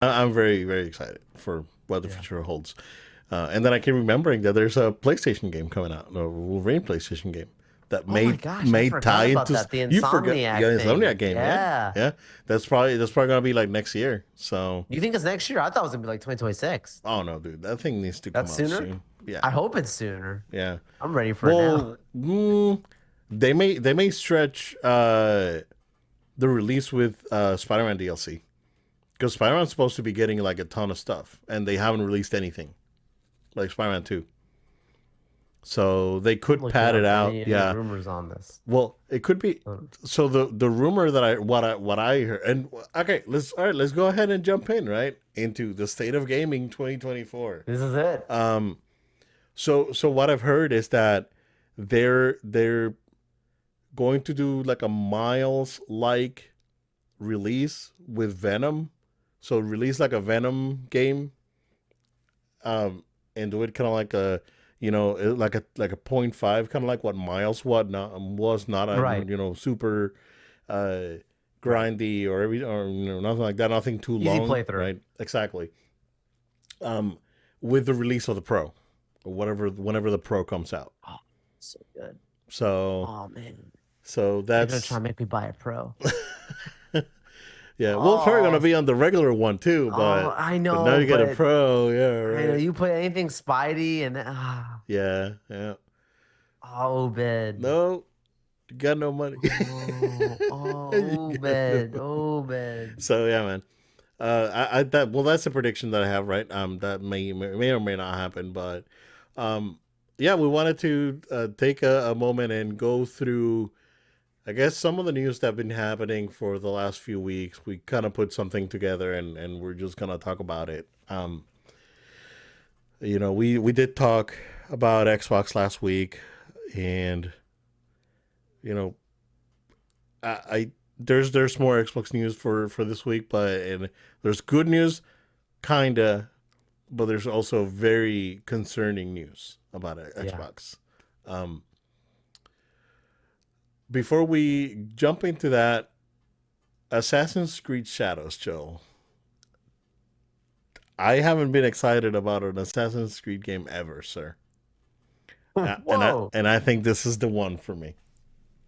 I'm very, very excited for what the Yeah. future holds. And then I keep remembering that there's a PlayStation game coming out, a Wolverine PlayStation game that Oh my may gosh, I may forgot tie about into. that. The You forgot, Insomniac yeah, Insomniac thing. game, yeah, Yeah. yeah. That's probably gonna be like next year. So, You think it's next year? I thought it was gonna be like 2026. oh no, dude, that thing needs to come That's out sooner? soon. Yeah, I hope it's sooner. yeah. I'm ready for it now. Well, they may stretch the release with Spider-Man DLC because Spider-Man's supposed to be getting like a ton of stuff, and they haven't released anything like Spider-Man 2. So they I'm could looking pad it up out. any Yeah. rumors on this. Well, it could be. So the rumor that I heard, and okay, let's go ahead and jump in right into the state of gaming 2024. This is it. Um so what I've heard is that they're going to do like a Miles like release with Venom. So release like a Venom game, and do it kind of like a, like a point five, kind of like what Miles what not was, not a, Right. super uh Right. grindy or nothing like that, nothing too Easy long, playthrough. right? Exactly. Um, with the release of the Pro, or whatever, whenever the Pro comes out. Oh, so good. So Oh man. so They're gonna try that's and make me buy a pro. yeah. Well, it's probably gonna Oh, be on the regular one too, oh, but I now know, you get a but Pro, yeah, I know right, you put anything Spidey and yeah, yeah. oh bed. No, you got no money. Oh, You oh got no bed. money. Oh bed. So yeah, man. That's a prediction that I have, right? That may or may not happen, but um, yeah, we wanted to take a moment and go through, I guess, some of the news that have been happening for the last few weeks. We kind of put something together, and we're just gonna talk about it. We did talk about Xbox last week, and you know, I there's more Xbox news for this week, but and there's good news, kinda, but there's also very concerning news about Yeah. Xbox. Um, before we jump into that, Assassin's Creed Shadows, Joe. I haven't been excited about an Assassin's Creed game ever, sir. And I Whoa. and I think this is the one for me.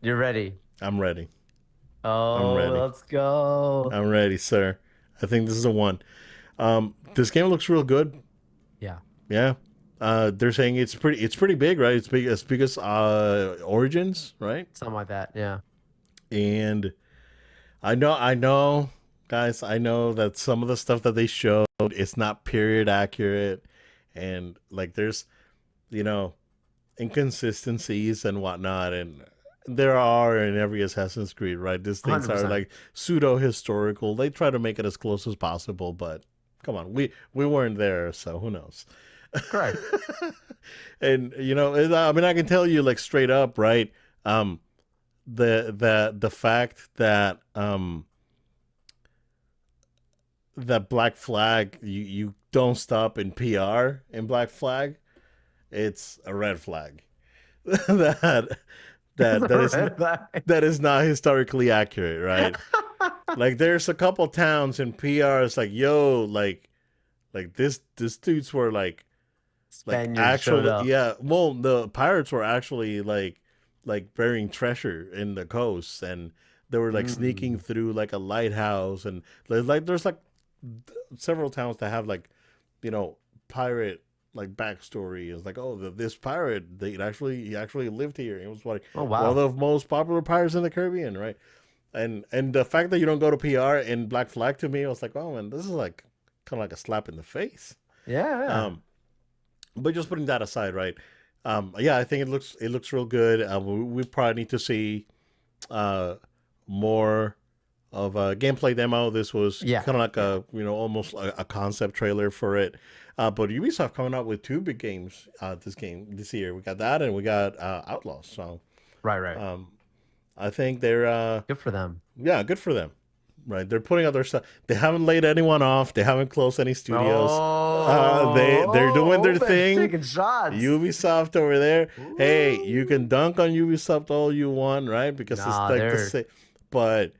You're ready. I'm ready. I'm Oh, ready. let's go. I'm ready, sir. I think this is the one. This game looks real good. Yeah. Yeah. They're saying it's pretty big, right? It's big as Origins, right? Something like that. Yeah. And I know, guys, I know that some of the stuff that they showed is not period accurate, and like there's, you know, inconsistencies and whatnot, and there are in every Assassin's Creed, right? These things are 100%. like pseudo historical. They try to make it as close as possible, but come on, we weren't there, so who knows? Correct. And I mean, I can tell you like straight up, right? Um, the fact that that Black Flag, you don't stop in PR in Black Flag, it's a red flag. that It's that a that is red flag. that is not historically accurate, right? Like there's a couple towns in PR. It's like, yo, like this dudes were like Spaniards showed actually, up. yeah. Well, the pirates were actually like burying treasure in the coast, and they were like sneaking Mm. through like a lighthouse, and there's like several towns that have like, you know, pirate like backstory. It's like, oh, this pirate, he actually lived here. It was like Oh, one of wow. the most popular pirates in the Caribbean, right? And the fact that you don't go to PR in Black Flag, to me, I was like, oh man, this is like kind of like a slap in the face. Yeah, yeah. Um, but just putting that aside, right? Yeah, I think it looks real good. We probably need to see uh, more of a gameplay demo. This was Yeah. kind of like Yeah. almost a concept trailer for it. But Ubisoft coming out with two big games this year. We got that, and we got Outlaws. So Right, right. um, I think they're Good for them. yeah, good for them. Right, they're putting out their stuff. They haven't laid anyone off. They haven't closed any studios. They're doing their Ben's thing. taking shots. Ubisoft over there. Hey, you Ooh. can dunk on Ubisoft all you want, right? Because it's Nah, like the same, but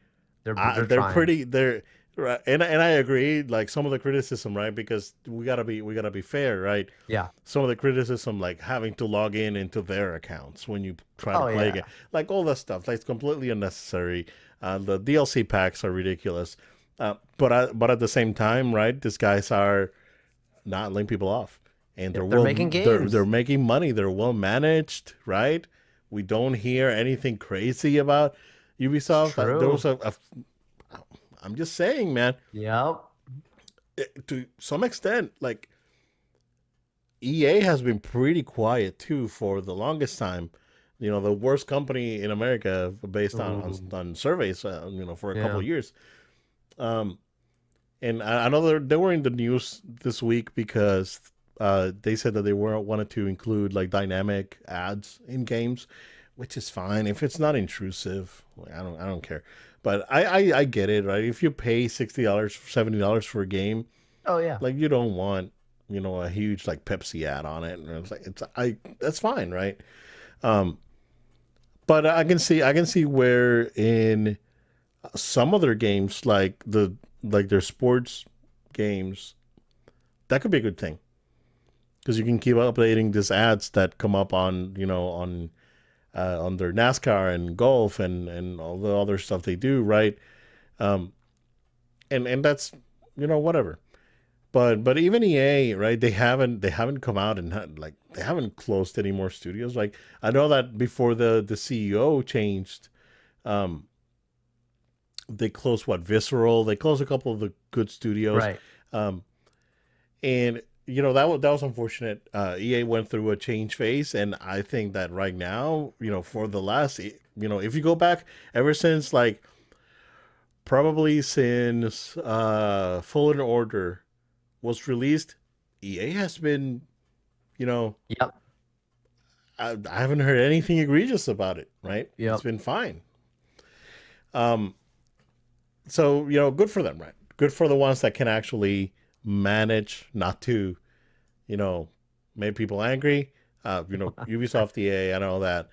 they're they're trying. pretty. They're Right. And I agree, like some of the criticism, right? Because we gotta be fair, right? Yeah. Some of the criticism, like having to log in into their accounts when you try to Oh play again, yeah. like all that stuff, like it's completely unnecessary. The DLC packs are ridiculous, but at the same time, right? These guys are not laying people off, and Yep. They're making they're games. making money. They're well managed, right? We don't hear anything crazy about It's Ubisoft. There was true. I'm just saying, man. Yep. To some extent, like EA has been pretty quiet too for the longest time. The worst company in America based Ooh. on surveys. For a couple Yeah. of years. Um, and I know they were in the news this week because they said that they were wanted to include like dynamic ads in games, which is fine if it's not intrusive. Like, I don't care. But I get it, right? If you pay $60, $70 for a game, Oh yeah. like you don't want a huge like Pepsi ad on it, and it's I that's fine, right? Um, but I can see where in some other games like their sports games that could be a good thing because you can keep updating these ads that come up on their NASCAR and golf and all the other stuff they do, right? Um, and that's whatever. But even EA, right? They haven't come out and like they haven't closed any more studios. Like I know that before the CEO changed, um, they closed what Visceral. They closed a couple of the good studios, Right. um, and that was unfortunate. EA went through a change phase, and I think that right now, for the last, if you go back ever since like probably since Fallen Order was released, EA has been, you know, Yep. I haven't heard anything egregious about it, right? It's Yep. been fine. Um, so, good for them, right? Good for the ones that can actually manage not to, you know, make people angry. Ubisoft, EA, I know that.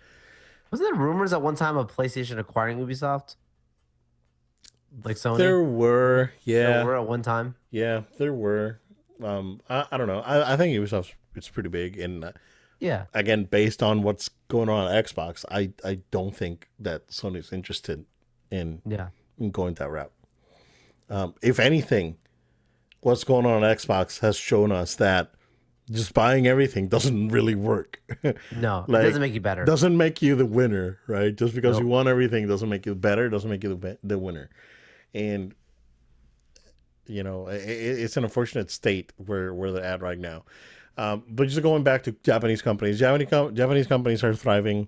Wasn't there rumors at one time of PlayStation acquiring Ubisoft, like Sony? There were, There yeah, were at one time. yeah, there were. I don't know. I think Ubisoft's it's pretty big, and Yeah. again, based on what's going on at Xbox, I don't think that Sony's interested in, Yeah. in going that route. If anything, what's going on at Xbox has shown us that just buying everything doesn't really work. No, it doesn't Like, make you better. doesn't make you the winner, right? Just because you Nope. want everything doesn't make you better, doesn't make you the winner. And, it's an unfortunate state where they're at right now. But just going back to Japanese companies, Japanese companies are thriving.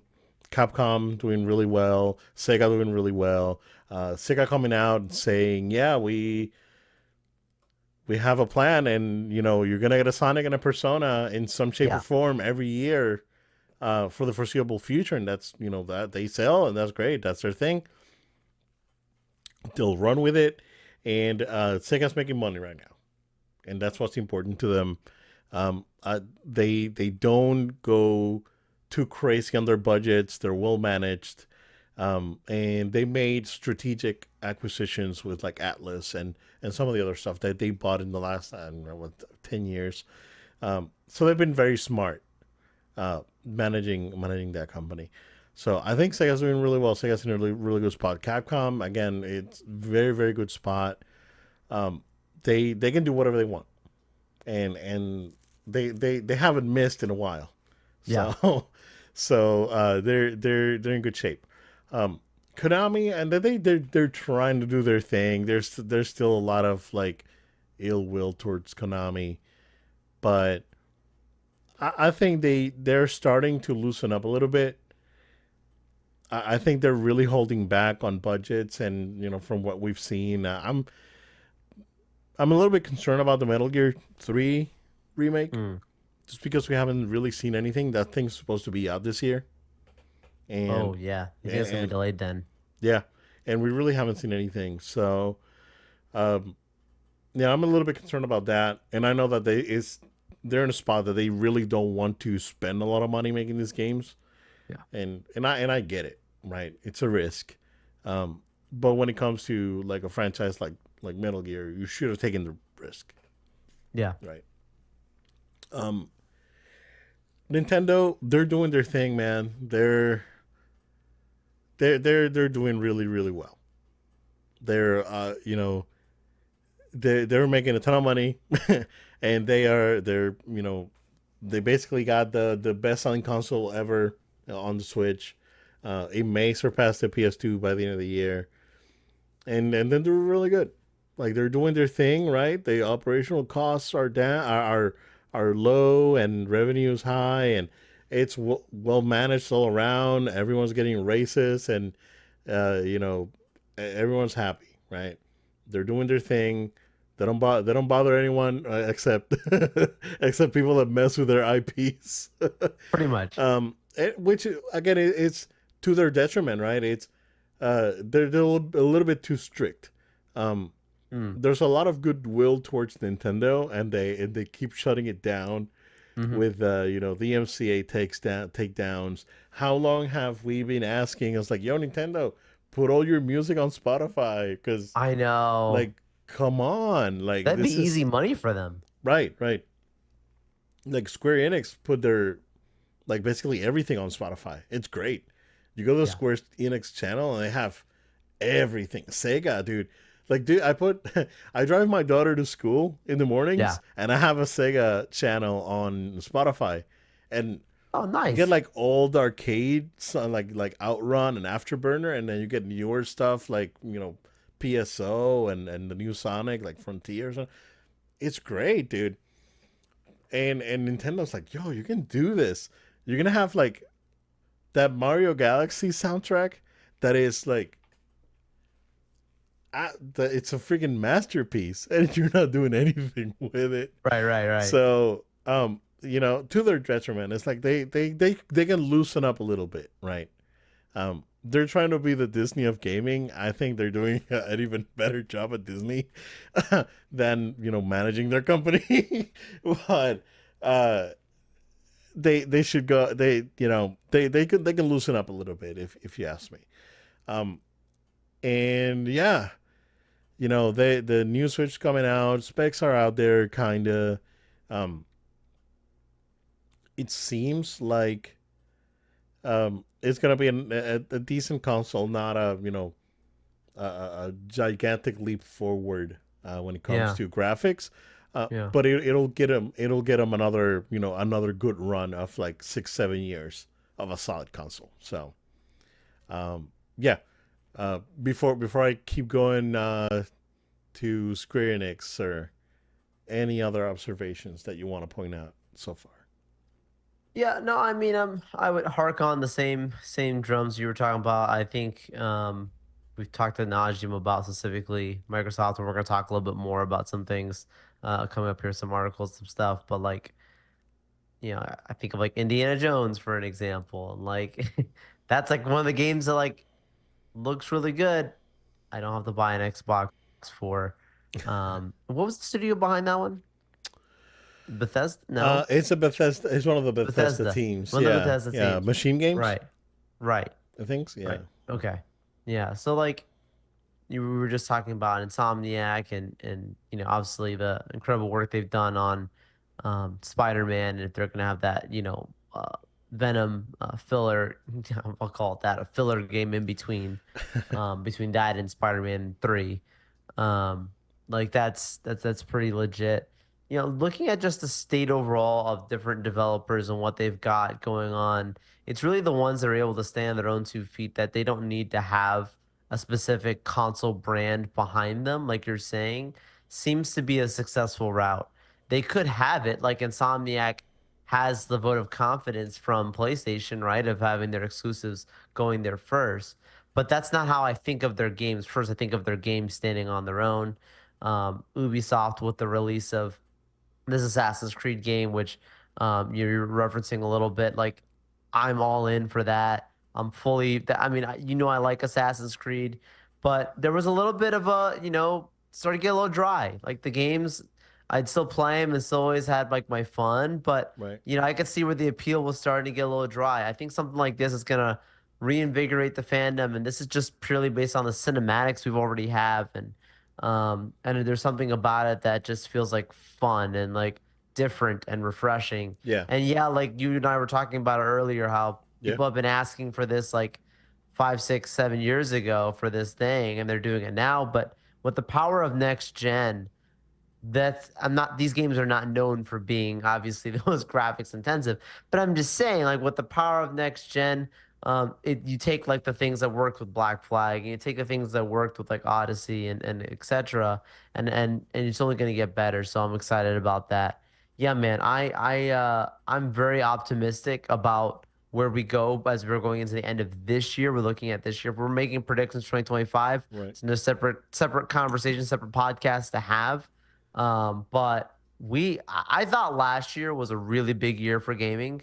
Capcom doing really well, Sega doing really well. Sega coming out and saying, "Yeah, we have a plan, and you're gonna get a Sonic and a Persona in some shape or Yeah. form every year for the foreseeable future." And that's that they sell, and that's great. That's their thing. They'll run with it, and Sega's making money right now, and that's what's important to them. They don't go too crazy on their budgets. They're well managed, and they made strategic acquisitions with like Atlas and some of the other stuff that they bought in the last I don't know what 10 years. So they've been very smart managing that company. So I think Sega's doing really well. Sega's in a really, really good spot. Capcom again, it's very very good spot. Um, they can do whatever they want, and they haven't missed in a while. Yeah. So they're in good shape. Um, Konami and they're trying to do their thing. There's still a lot of like ill will towards Konami, but I think they're starting to loosen up a little bit. I think they're really holding back on budgets, and from what we've seen, I'm a little bit concerned about the Metal Gear 3 remake, Mm. just because we haven't really seen anything. That thing's supposed to be out this year, Oh and yeah. You think it's gonna be and delayed then? yeah, and we really haven't seen anything. So, um, yeah, I'm a little bit concerned about that, and I know that they're in a spot that they really don't want to spend a lot of money making these games, Yeah. and I get it, right? It's a risk, but when it comes to like a franchise like Metal Gear, you should have taken the risk, Yeah. right? Um, Nintendo, they're doing their thing, man. They're doing really really well. They're they're making a ton of money, and they basically got the best selling console ever on the Switch. It may surpass the PS2 by the end of the year, and then they're really good. Like they're doing their thing, right? The operational costs are down, are low, and revenue is high, and it's well managed all around. Everyone's getting racist, and everyone's happy, right? They're doing their thing. They don't bother anyone except except people that mess with their IPs. Pretty much. Which again, it's to their detriment, right? It's they're a little bit too strict. Um, Mm. there's a lot of goodwill towards Nintendo, and they keep shutting it down Hmm. with the MCA takedowns. How long have we been asking? It's like, yo, Nintendo, put all your music on Spotify, because I know. like, come on, like That'd be this easy is money for them. right. Like Square Enix put their like basically everything on Spotify. It's great. You go to the Yeah. Square Enix channel and they have everything. Sega, dude. Like, dude, I drive my daughter to school in the Yeah. mornings, and I have a Sega channel on Spotify, and Oh, you get nice. like old arcades, like Outrun and Afterburner, and then you get newer stuff like PSO and the new Sonic like Frontiers. It's great, dude. And Nintendo's like, yo, you can do this. You're gonna have like that Mario Galaxy soundtrack that is like it's a freaking masterpiece, and you're not doing anything with it. Right, right, right. So to their detriment, it's like they can loosen up a little bit, right? They're trying to be the Disney of gaming. I think they're doing an even better job at Disney than managing their company. But uh, they should go. They can loosen up a little bit if you ask me. Um, and yeah, the new Switch coming out. Specs are out there, kinda. Um, it seems like it's gonna be a decent console, not a gigantic leap forward when it comes Yeah. to graphics. Yeah. But it'll get them another good run of like 6 7 years of a solid console. So yeah. Before I keep going to Square Enix, or any other observations that you want to point out so far? Yeah, no, I mean, I would hark on the same drums you were talking about. I think we've talked to nauseam about specifically Microsoft, and we're gonna talk a little bit more about some things coming up here, some articles, some stuff. But like, I think of like Indiana Jones for an example, and like that's like one of the games that like looks really good. I don't have to buy an Xbox for. What was the studio behind that one? Bethesda? No, It's a Bethesda. It's one of the Bethesda Bethesda. teams. One of the Yeah, Bethesda yeah. teams. Machine Games, Right. Right. I think. Yeah. Right. Okay. Yeah. So like you were just talking about Insomniac and obviously the incredible work they've done on Spider-Man, and if they're gonna have that Venom filler, I'll call it that, a filler game in between that and Spider-Man 3. Um, like that's pretty legit. Looking at just the state overall of different developers and what they've got going on, it's really the ones that are able to stand on their own 2 feet, that they don't need to have a specific console brand behind them, like you're saying, seems to be a successful route. They could have it, like Insomniac has the vote of confidence from PlayStation, right, of having their exclusives going there first. But that's not how I think of their games. First, I think of their games standing on their own. Ubisoft with the release of this Assassin's Creed game, which you're referencing a little bit. Like, I'm all in for that. I'm fully. I mean, I like Assassin's Creed, but there was a little bit of a, started to get a little dry. Like the games, I'd still play them and still always had like my fun, but Right. I could see where the appeal was starting to get a little dry. I think something like this is gonna reinvigorate the fandom, and this is just purely based on the cinematics we've already have, and And there's something about it that just feels like fun and like different and refreshing. Yeah. And yeah, like you and I were talking about it earlier, how Yeah. people have been asking for this like 5, 6, 7 years ago for this thing, and they're doing it now. But with the power of next gen, that's I'm not these games are not known for being obviously the most graphics intensive, but I'm just saying like with the power of next gen, you take like the things that worked with Black Flag, and you take the things that worked with like Odyssey and etc. And it's only going to get better. So I'm excited about that. Yeah, man, I'm very optimistic about where we go as we're going into the end of this year. We're looking at this year. If we're making predictions 2025. Right. It's no separate conversation, separate podcast to have. But I thought last year was a really big year for gaming.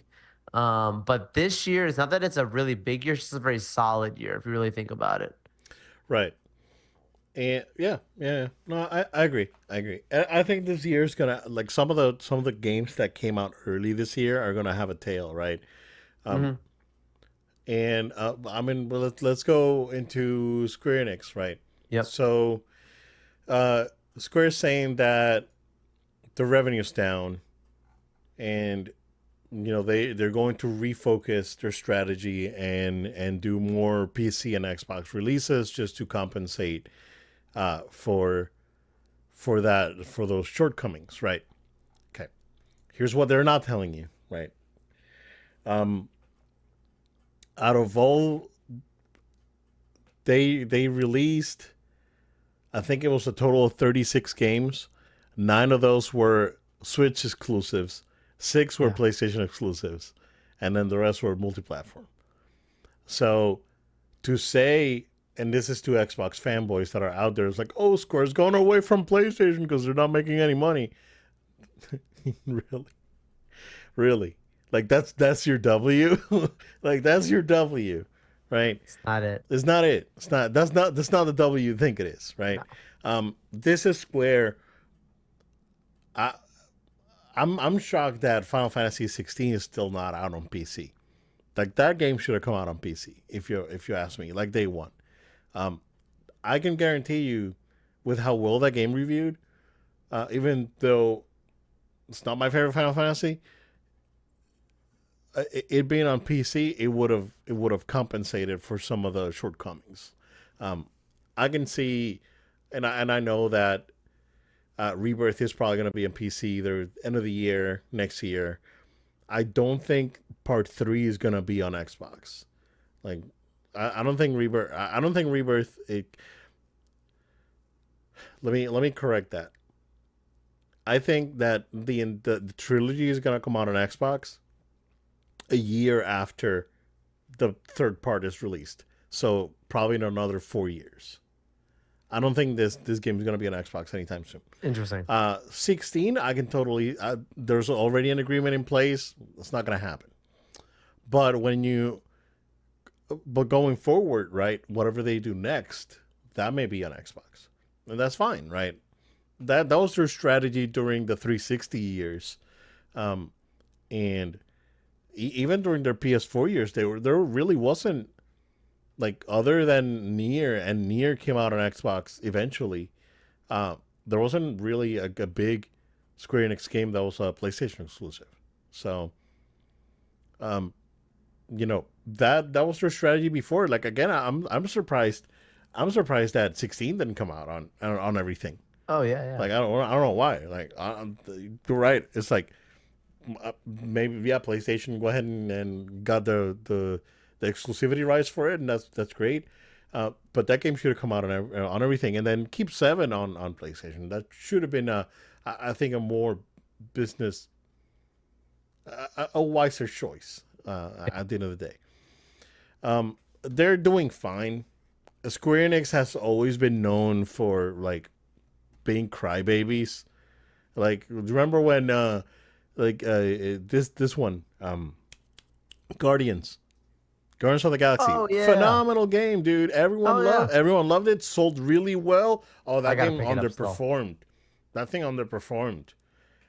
But this year, it's not that it's a really big year, it's just a very solid year if you really think about it. Right. And yeah, yeah, no, I agree. I agree. I think this year is gonna like some of the games that came out early this year are gonna have a tail, right? Um, Hmm. and I mean, well, let's go into Square Enix, right? Yep. So, uh, Square's saying that the revenue's down, and they're going to refocus their strategy and do more PC and Xbox releases just to compensate for those shortcomings, right? Okay. Here's what they're not telling you, right? Um, Out of all they released, I think it was a total of 36 games. 9 of those were Switch exclusives. 6 were Yeah. PlayStation exclusives, and then the rest were multi-platform. So to say, and this is to Xbox fanboys that are out there, it's like, oh, Square's going away from PlayStation because they're not making any money. Really, really, like that's your W. Like that's your W, right? It's not it. It's not it. It's not. That's not the W you think it is, right? No. This is where I I'm shocked that Final Fantasy 16 is still not out on PC. Like that game should have come out on PC if you ask me, like day one. Um, I can guarantee you, with how well that game reviewed, even though it's not my favorite Final Fantasy, it being on PC, it would have compensated for some of the shortcomings. Um, I can see, and I know that Rebirth is probably going to be on PC either end of the year next year. I don't think Part 3 is going to be on Xbox. Like, I don't think Rebirth. I don't think Rebirth. Let me correct that. I think that the trilogy is going to come out on Xbox a year after the third part is released. So probably in another 4 years. I don't think this game is going to be on Xbox anytime soon. Interesting. 16, I can totally. There's already an agreement in place. It's not going to happen. But but going forward, right? Whatever they do next, that may be on Xbox, and that's fine, right? That was their strategy during the 360 years, um, and even during their PS4 years, there really wasn't, like, other than Nier, and Nier came out on Xbox eventually. Uh, there wasn't really a big Square Enix game that was a PlayStation exclusive. So, um, that was their strategy before. Like again, I'm surprised. I'm surprised that 16 didn't come out on everything. Oh yeah, yeah. Like I don't know why. Like you're right. It's like maybe yeah, PlayStation go ahead and got the exclusivity rights for it, and that's great. But that game should have come out on everything, and then keep 7 on PlayStation. That should have been I think a more business a wiser choice at the end of the day. They're doing fine. Square Enix has always been known for like being crybabies. Like remember when this one Guardians Guardians of the Galaxy, Oh yeah. phenomenal game, dude. Oh yeah. Everyone loved it. Sold really well. Oh, I that gotta game pick it up still. underperformed. That thing underperformed,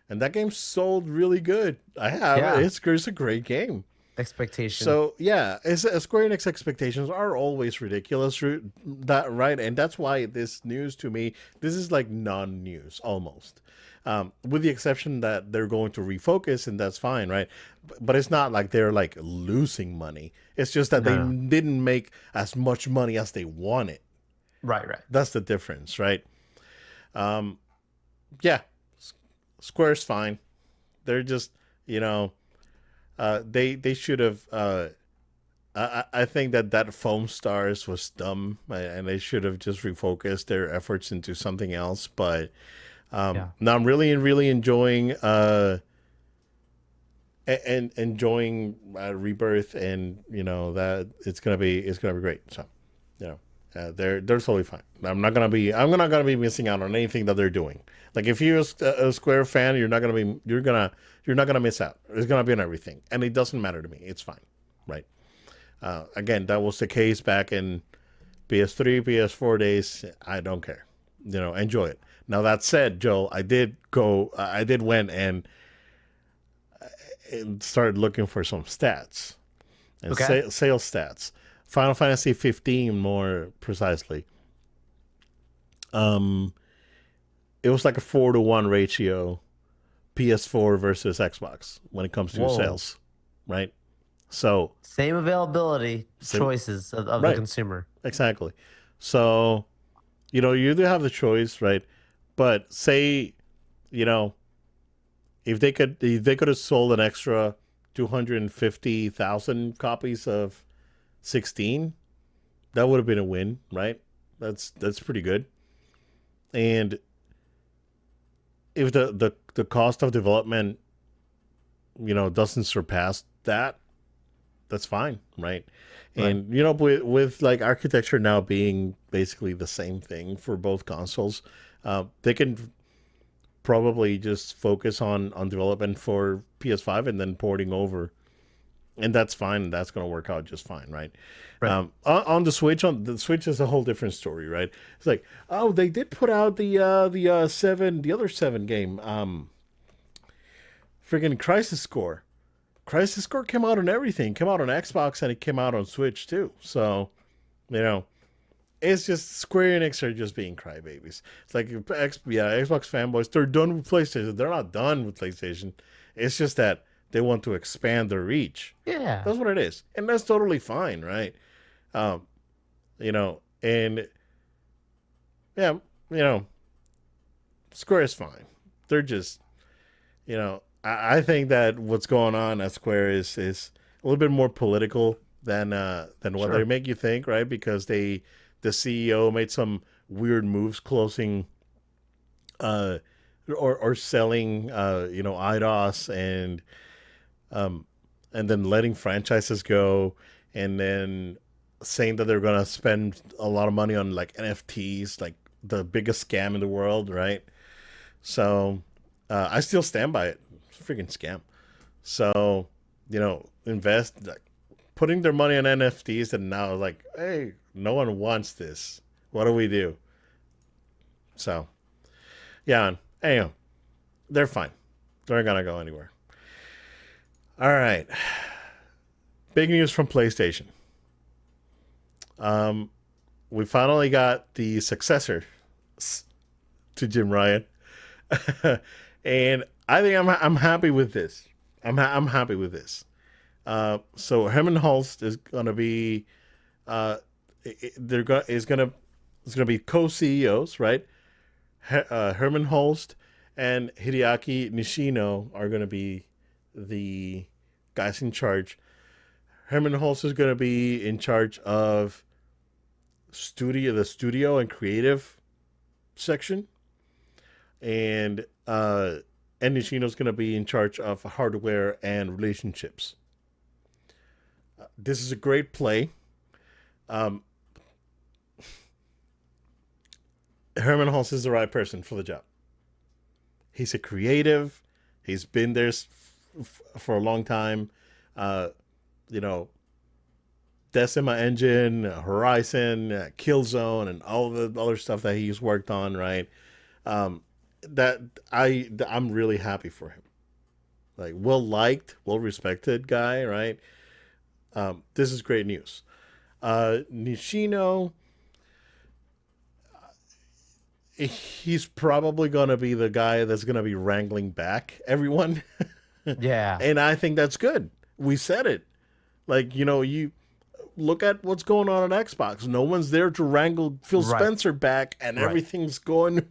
and that game sold really good. I have it. Yeah. It's a great game. Expectation. So yeah, Square Enix expectations are always ridiculous, that right, and that's why this news to me, this is like non-news almost, with the exception that they're going to refocus, and that's fine, right? But it's not like they're like losing money. It's just that No, they no. didn't make as much money as they wanted. Right, right. That's the difference, right? Um, yeah, Square's fine. They're just, you know, they should have. I think that Foam Stars was dumb, and they should have just refocused their efforts into something else. But Yeah. now I'm really enjoying and enjoying Rebirth, and that it's gonna be great. So you know, they're totally fine. I'm not gonna be missing out on anything that they're doing. Like if you're a Square fan, you're not gonna miss out. It's gonna be on everything, and it doesn't matter to me. It's fine, right? Again, that was the case back in PS3, PS4 days. I don't care. Enjoy it. Now that said, Joel, I did went and started looking for some stats and Okay. sales stats. Final Fantasy 15, more precisely. Um, it was like a 4-to-1 ratio, PS4 versus Xbox when it comes to Whoa. sales, right? So, Same availability same, choices of the right, consumer. exactly. So, you do have the choice, right? But say, you know, if they could have sold an extra 250,000 copies of 16, that would have been a win, right? That's pretty good. And if the cost of development, doesn't surpass that, that's fine, right? Right. And with like architecture now being basically the same thing for both consoles, they can probably just focus on development for PS5 and then porting over, and that's fine. That's going to work out just fine, right? Right. On the Switch is a whole different story, right? It's like, oh, they did put out the other seven game, freaking Crisis Core. Crisis Core came out on everything. Came out on Xbox and it came out on Switch too. So you know, it's just Square Enix are just being crybabies. It's like Xbox fanboys. They're done with PlayStation. They're not done with PlayStation. It's just that they want to expand their reach. Yeah. That's what it is, and that's totally fine, right? Um, and yeah, you know, Square is fine. They're just, I think that what's going on at Square is a little bit more political than what they Sure. make you think, right? Because the CEO made some weird moves closing uh or selling IDOS um and then letting franchises go, and then saying that they're gonna spend a lot of money on like NFTs, like the biggest scam in the world, right? So I still stand by it. It's a freaking scam. So invest, like, putting their money on NFTs, and now like, hey, no one wants this. What do we do? So yeah, anyhow, they're fine. They're not gonna go anywhere. All right. Big news from PlayStation. Um, we finally got the successor to Jim Ryan, and I think I'm happy with this. I'm happy with this. So Herman Hulst is gonna be they're going is gonna it's gonna be co CEOs, right? Herman Hulst and Hideaki Nishino are gonna be the guys in charge. Herman Hulst is gonna be in charge of the studio and creative section, and Nishino's gonna be in charge of hardware and relationships. This is a great play. Um, Herman Hulst is the right person for the job. He's a creative. He's been there for a long time. Uh, you know, Decima Engine, Horizon, Killzone, and all the other stuff that he's worked on. Right. Um, that I'm really happy for him. Like, well liked, well respected guy. Right. This is great news. Nishino, he's probably gonna be the guy that's gonna be wrangling back everyone, Yeah. and I think that's good. We said it. Like, you look at what's going on Xbox. No one's there to wrangle Phil Right. Spencer back, and Right. everything's going.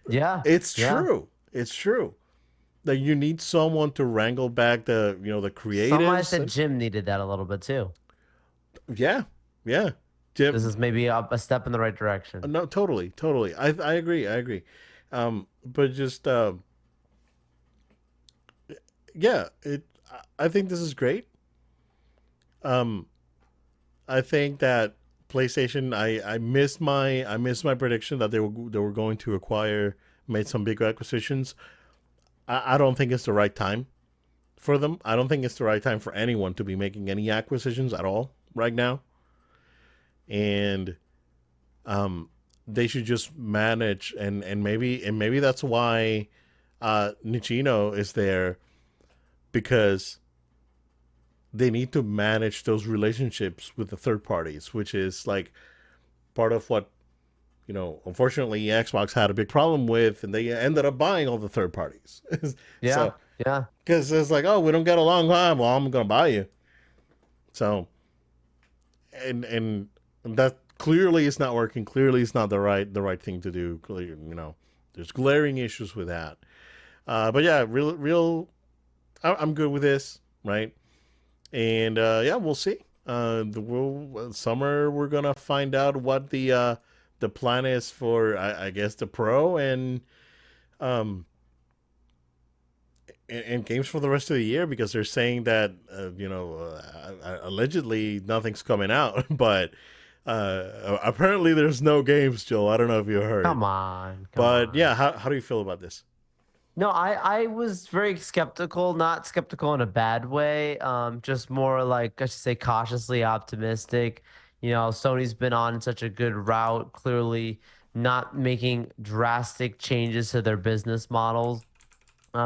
Yeah. It's Yeah. true. It's true that you need someone to wrangle back the Some might creatives. say Jim needed that a little bit too. Yeah, yeah. This Jim, is maybe a step in the right direction. no, totally, totally. I agree. I agree. But just yeah, I think this is great. Um, I think that PlayStation. I missed my prediction that they were going to acquire, made some big acquisitions. I don't think it's the right time for them. I don't think it's the right time for anyone to be making any acquisitions at all right now. And um, they should just manage, and maybe that's why Nichino is there, because they need to manage those relationships with the third parties, which is like part of what unfortunately Xbox had a big problem with, and they ended up buying all the third parties. Yeah. So Yeah. because it's like, oh, we don't get along, well, I'm gonna buy you. So and that clearly is not working. Clearly, it's not the right thing to do. Clearly, there's glaring issues with that. But yeah, real. I'm good with this, right? And yeah, we'll see. Summer we're gonna find out what the plan is for, I guess, the pro, um and games for the rest of the year, because they're saying that allegedly nothing's coming out, but apparently there's no games, Joel. I don't know if you heard, Come on. Come but on. yeah, how do you feel about this? No, I was very skeptical, not skeptical in a bad way. Just more like I should say cautiously optimistic. Sony's been on such a good route, clearly not making drastic changes to their business models.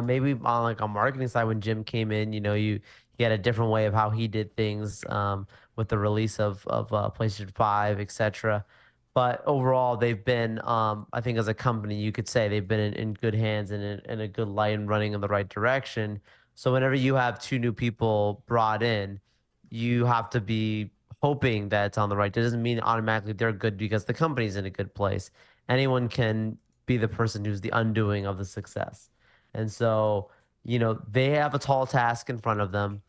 Maybe on like a marketing side, when Jim came in, he had a different way of how he did things with the release of PlayStation 5, etc. But overall, they've been, I think, as a company, you could say they've been in good hands and in a good light and running in the right direction. So whenever you have two new people brought in, you have to be hoping that it's on the right. That doesn't mean automatically they're good because the company's in a good place. Anyone can be the person who's the undoing of the success. And so, they have a tall task in front of them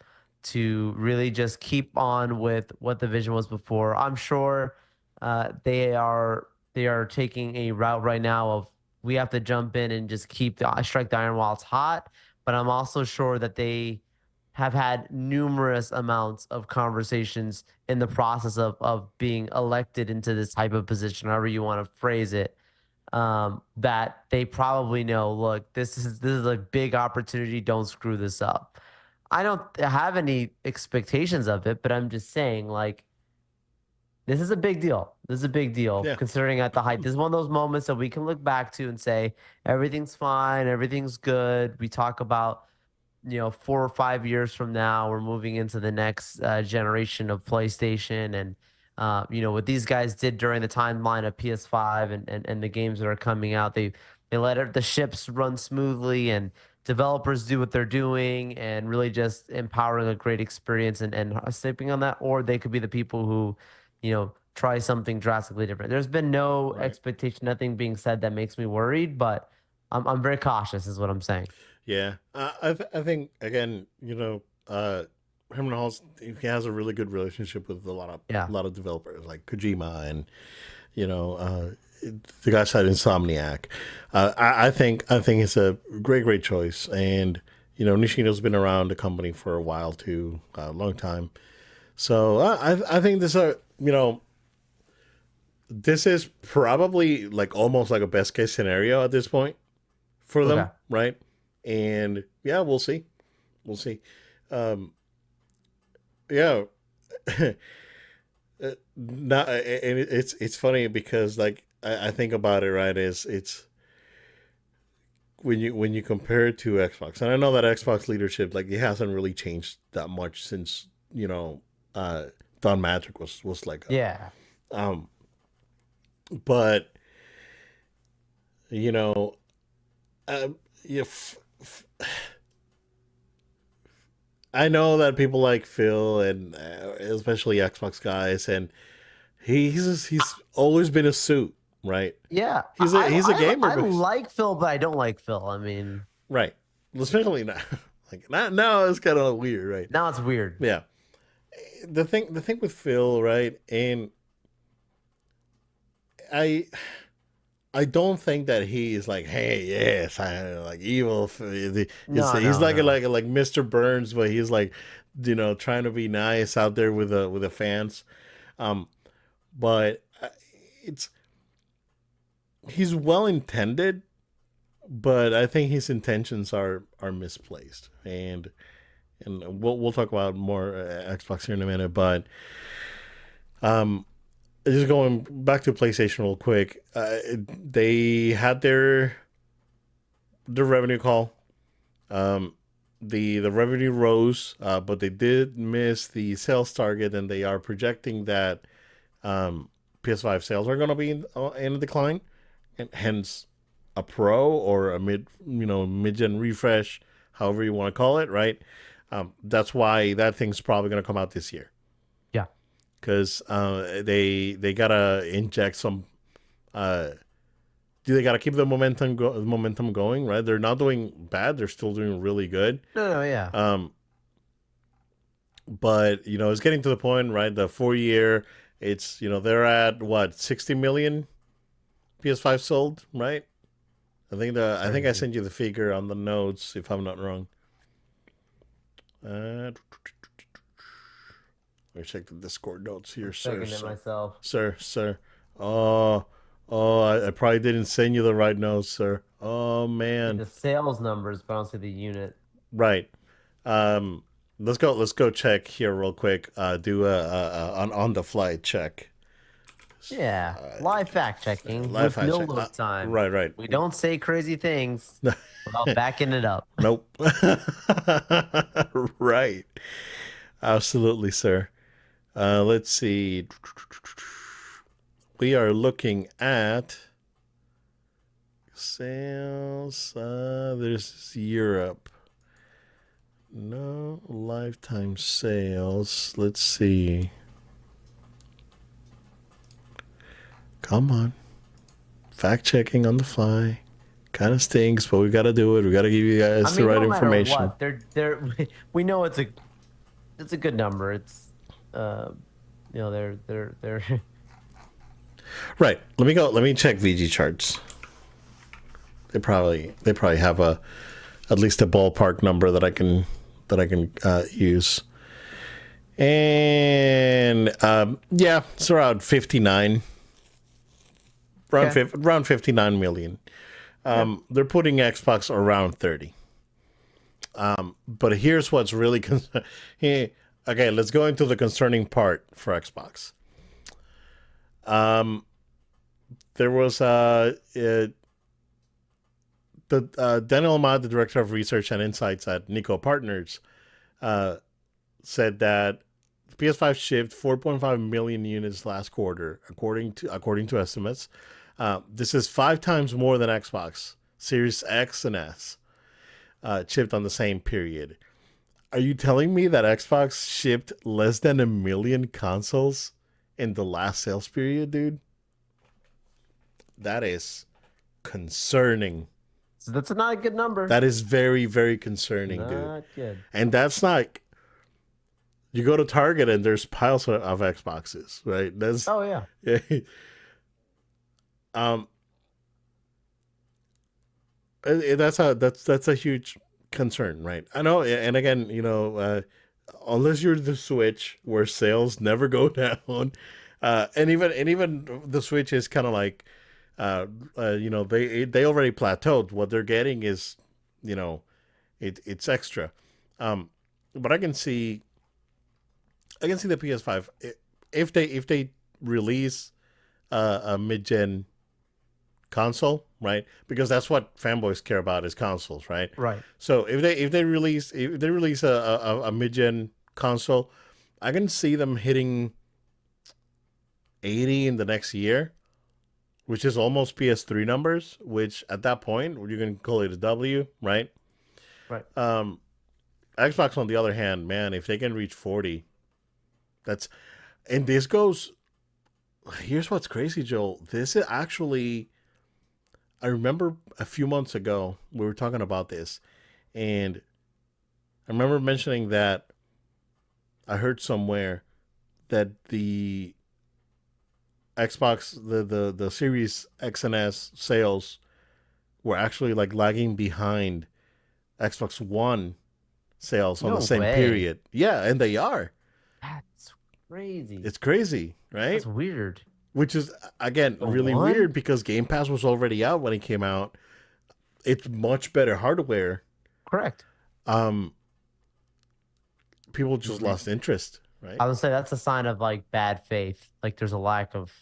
to really just keep on with what the vision was before. I'm sure they are taking a route right now of we have to jump in and just keep the strike the iron while it's hot. But I'm also sure that they have had numerous amounts of conversations in the process of being elected into this type of position, however you want to phrase it, that they probably know, look, this is a big opportunity. Don't screw this up. I don't have any expectations of it, but I'm just saying, like, this is a big deal. This is a big deal Yeah, considering at the height. This is one of those moments that we can look back to and say everything's fine, everything's good. We talk about 4 or 5 years from now, we're moving into the next generation of PlayStation, and what these guys did during the timeline of PS5 and the games that are coming out, they let the ships run smoothly and developers do what they're doing and really just empowering a great experience and sleeping on that, or they could be the people who try something drastically different. There's been no right. expectation, nothing being said that makes me worried, but I'm very cautious, is what I'm saying. Yeah, I think again, Herman Hulse, he has a really good relationship with a lot of Yeah. a lot of developers like Kojima, and you know uh, the guy said Insomniac. I think it's a great choice, and Nishino's been around the company for a while too, a long time. So I think this is probably like almost like a best case scenario at this point for them, Okay. right? And yeah, we'll see. We'll see. Um, yeah. Not, and it's funny because like I think about it, right? Is it's when you compare it to Xbox, and I know that Xbox leadership, like, it hasn't really changed that much since you know, Don Matrick was like Yeah. um, but you know, uh, if I know that people like Phil and especially Xbox guys, and he's always been a suit, right? Yeah. He's a gamer, I but like Phil, but I don't like Phil. I mean, right, especially now, like not now it's kind of weird, right? now it's weird. Yeah, the thing with Phil, right, and I I don't think that he is like, hey, yes, I like evil. No, He's no, like no. like Mr. Burns, but he's like, trying to be nice out there with the fans. Um, but it's he's well intended, but I think his intentions are misplaced, and we'll talk about more Xbox here in a minute. But um, just going back to PlayStation real quick, they had their revenue call. Um, the revenue rose, but they did miss the sales target, and they are projecting that PS5 sales are going to be in a decline, and hence a pro or a mid gen refresh, however you want to call it, right? That's why that thing's probably going to come out this year Yeah. because they gotta inject some. Uh, they gotta keep the momentum going, right? They're not doing bad; they're still doing really good. No, no, yeah. Um, but it's getting to the point, right? The 4 year, it's they're at what 60 million PS5 sold, right? I think I Crazy. sent you the figure on the notes if I'm not wrong. Let me check the Discord notes here, I'm sir, checking it sir, myself. sir. Oh, I probably didn't send you the right notes, sir. Oh See man, the sales numbers, but I don't see the unit. right. Um, let's go check here real quick. Do an on the fly check. Yeah. Live fact checking Live with high no check. load time. Right, right. We don't say crazy things without backing it up. Nope. Right. Absolutely, sir. Let's see. We are looking at sales. There's Europe. No lifetime sales. Let's see. Come on. Fact checking on the fly. Kind of stinks, but we got to do it. We got to give you I guys the mean, right no matter information. what, they're we know it's a good number. It's uh they're Right. Let me go. Let me check VG charts. They probably have a at least a ballpark number that I can use. And yeah, it's around 59, okay. around 59 million. Yeah. They're putting Xbox around 30. But here's what's really hey, okay, let's go into the concerning part for Xbox. There was the Daniel Ahmad, the director of research and insights at Nico Partners, uh, said that the PS5 shipped 4.5 million units last quarter, according to estimates. This is 5 times more than Xbox Series X and S shipped on the same period. Are you telling me that Xbox shipped less than a million consoles in the last sales period, dude? That is concerning. So that's not a good number. That is very, very concerning, dude. Not good. And that's not. You go to Target and there's piles of Xboxes, right? That's Oh yeah. um, that's a huge concern, right? I know, and again, unless you're the Switch, where sales never go down, and even the Switch is kind of like, they already plateaued. What they're getting is, you know, it's extra. Um, but I can see the PS5 if they release a mid gen console, right? Because that's what fanboys care about is consoles, right? Right. So if they release a mid gen console, I can see them hitting 80 in the next year, which is almost PS3 numbers. Which at that point you can call it a W, right? Right. Um, Xbox, on the other hand, man, if they can reach 40, that's and this goes. Here's what's crazy, Joel. This is actually. I remember a few months ago we were talking about this, and I remember mentioning that I heard somewhere that the Xbox, the Series X and S sales were actually like lagging behind Xbox One sales on the No same way. period. Yeah, and they are. That's crazy. It's crazy, That's right? weird. Which is again A really one? weird because Game Pass was already out when it came out. It's much better hardware. Correct. Um, People just We- lost interest, right? I would say that's a sign of like bad faith. Like there's a lack of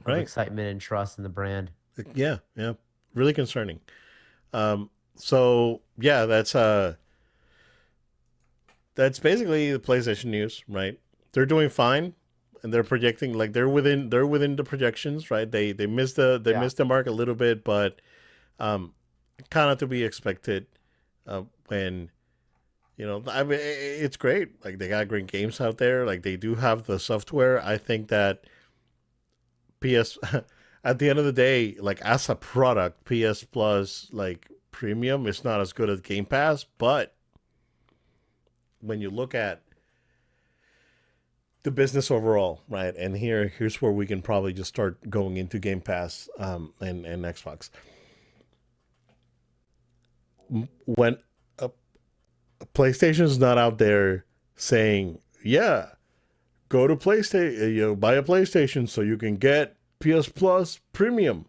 Right. excitement and trust in the brand. Yeah, yeah. Really concerning. So yeah, that's basically the PlayStation news, right? They're doing fine, and they're projecting like they're within the projections, right? They Yeah. missed the mark a little bit, but um, kind of to be expected. When I mean, it's great. Like they got great games out there. Like they do have the software. I think that PS at the end of the day, like as a product, PS Plus like premium is not as good as Game Pass, but when you look at the business overall, right? And here's where we can probably just start going into Game Pass and Xbox. When a PlayStation's not out there saying, "Yeah, go to PlayStation, buy a PlayStation so you can get PS Plus Premium."